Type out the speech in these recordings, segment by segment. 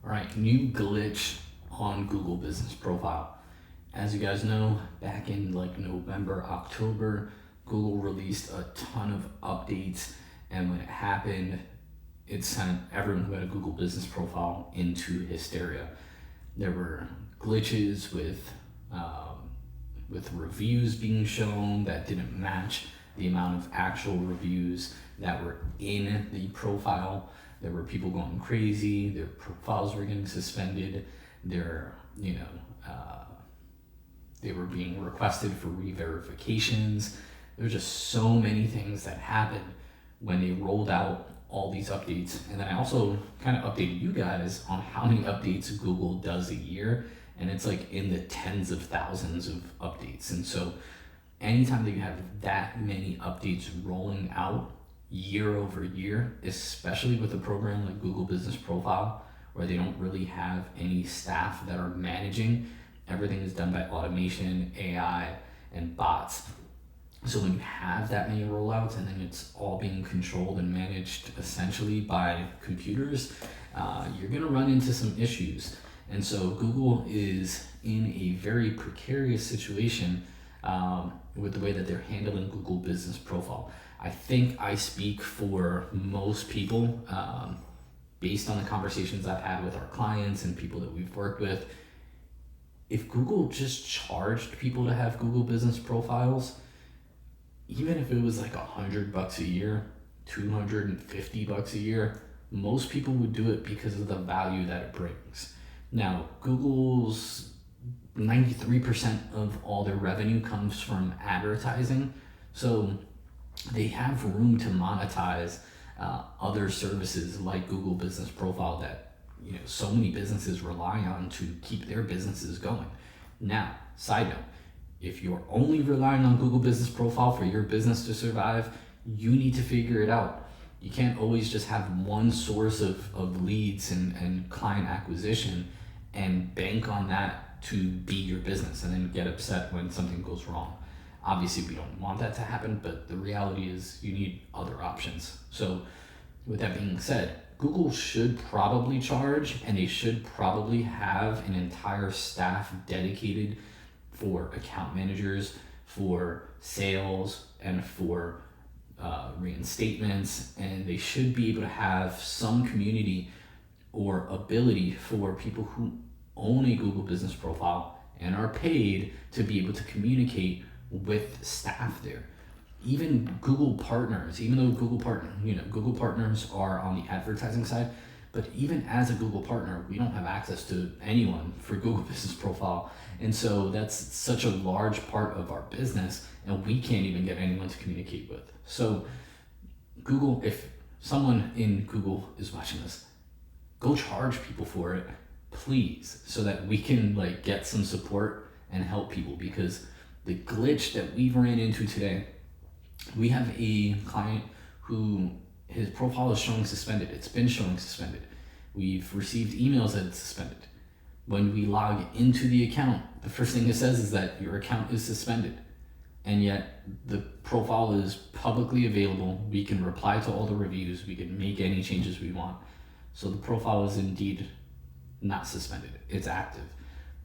Right, new glitch on Google Business Profile. As you guys know, back in like November, October, Google released a ton of updates, and when it happened, it sent everyone who had a Google Business Profile into hysteria. There were glitches with reviews being shown that didn't match the amount of actual reviews that were in the profile. There were people going crazy. Their profiles were getting suspended. Their, they were being requested for re-verifications. There's just so many things that happened when they rolled out all these updates. And then I also kind of updated you guys on how many updates Google does a year. And it's like in the tens of thousands of updates. And so anytime that you have that many updates rolling out year over year, especially with a program like Google Business Profile, where they don't really have any staff that are managing, everything is done by automation, AI, and bots. So when you have that many rollouts and then it's all being controlled and managed essentially by computers, you're gonna run into some issues. And so Google is in a very precarious situation with the way that they're handling Google Business Profile. I think I speak for most people based on the conversations I've had with our clients and people that we've worked with. If Google just charged people to have Google Business Profiles, even if it was like $100 a year, $250 a year, most people would do it because of the value that it brings. Now, Google's 93% of all their revenue comes from advertising, so they have room to monetize other services like Google Business Profile that so many businesses rely on to keep their businesses going. Now, side note, if you're only relying on Google Business Profile for your business to survive, you need to figure it out. You can't always just have one source of leads and client acquisition and bank on that to be your business and then get upset when something goes wrong. Obviously, we don't want that to happen, but the reality is you need other options. So with that being said, Google should probably charge, and they should probably have an entire staff dedicated for account managers, for sales, and for reinstatements, and they should be able to have some community or ability for people who own a Google Business Profile and are paid to be able to communicate with staff there. Even Google partners, even though Google partners are on the advertising side, but even as a Google partner, we don't have access to anyone for Google Business Profile. And so that's such a large part of our business, and we can't even get anyone to communicate with. So Google, if someone in Google is watching this, go charge people for it, please, so that we can get some support and help people. Because the glitch that we've ran into today, we have a client who his profile is showing suspended. It's been showing suspended. We've received emails that it's suspended. When we log into the account, the first thing it says is that your account is suspended. And yet the profile is publicly available. We can reply to all the reviews. We can make any changes we want. So the profile is indeed not suspended. It's active.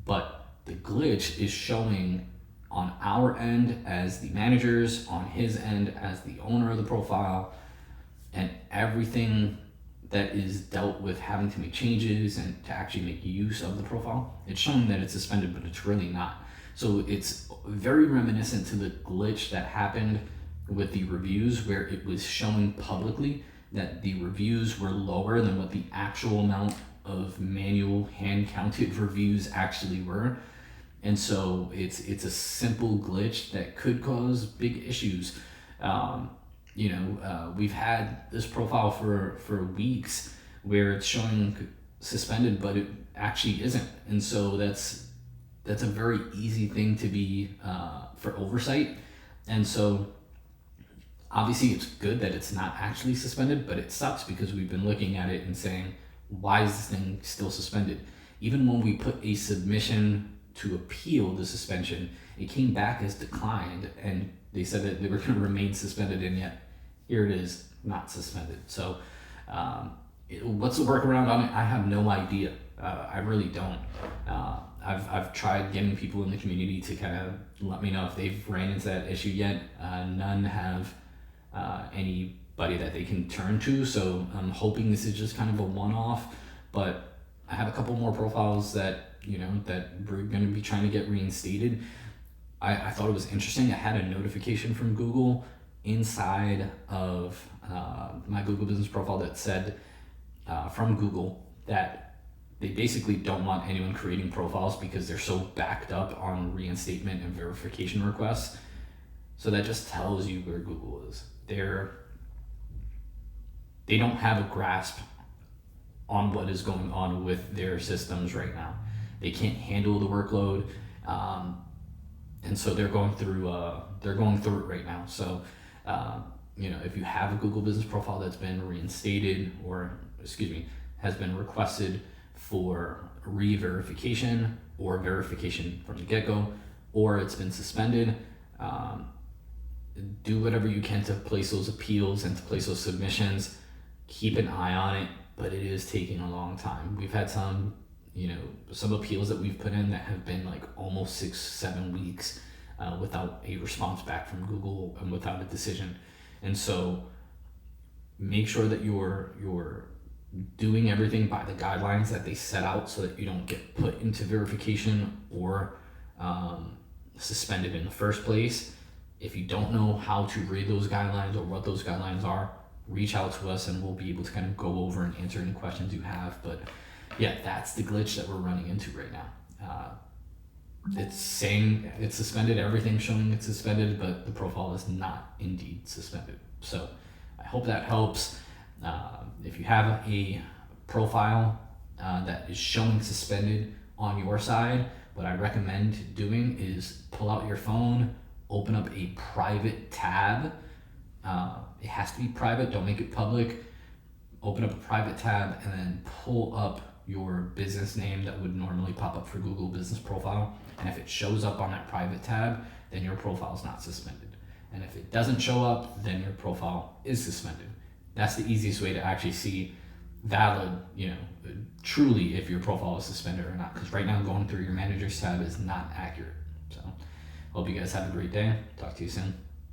But the glitch is showing on our end as the managers, on his end as the owner of the profile, and everything that is dealt with having to make changes and to actually make use of the profile. It's showing that it's suspended, but it's really not. So it's very reminiscent to the glitch that happened with the reviews, where it was showing publicly that the reviews were lower than what the actual amount of manual hand-counted reviews actually were. And so it's a simple glitch that could cause big issues. We've had this profile for weeks where it's showing suspended, but it actually isn't. And so that's a very easy thing to be for oversight. And so obviously it's good that it's not actually suspended, but it sucks because we've been looking at it and saying, why is this thing still suspended? Even when we put a submission to appeal the suspension, it came back as declined, and they said that they were going to remain suspended, and yet here it is, not suspended. So what's the workaround on it? I have no idea. I really don't. I've tried getting people in the community to kind of let me know if they've ran into that issue yet. None have anybody that they can turn to, so I'm hoping this is just kind of a one-off. But I have a couple more profiles that that we're going to be trying to get reinstated. I thought it was interesting. I had a notification from Google inside of my Google business profile that said from Google that they basically don't want anyone creating profiles because they're so backed up on reinstatement and verification requests. So that just tells you where Google is. They don't have a grasp on what is going on with their systems right now. They can't handle the workload, and so they're going through it right now. So if you have a Google business profile that's been reinstated, or has been requested for re-verification or verification from the get-go, or it's been suspended, do whatever you can to place those appeals and to place those submissions. Keep an eye on it, but it is taking a long time. We've had some appeals that we've put in that have been like almost 6-7 weeks without a response back from Google and without a decision. And so make sure that you're doing everything by the guidelines that they set out, so that you don't get put into verification or suspended in the first place. If you don't know how to read those guidelines or what those guidelines are, reach out to us and we'll be able to kind of go over and answer any questions you have. But yeah, that's the glitch that we're running into right now. It's saying it's suspended, everything's showing it's suspended, but the profile is not indeed suspended. So I hope that helps. If you have a profile that is showing suspended on your side, what I recommend doing is pull out your phone, open up a private tab. It has to be private, don't make it public. Open up a private tab and then pull up your business name that would normally pop up for Google Business Profile. And if it shows up on that private tab, then your profile is not suspended. And if it doesn't show up, then your profile is suspended. That's the easiest way to actually see valid, truly if your profile is suspended or not. Because right now going through your manager's tab is not accurate. So hope you guys have a great day. Talk to you soon.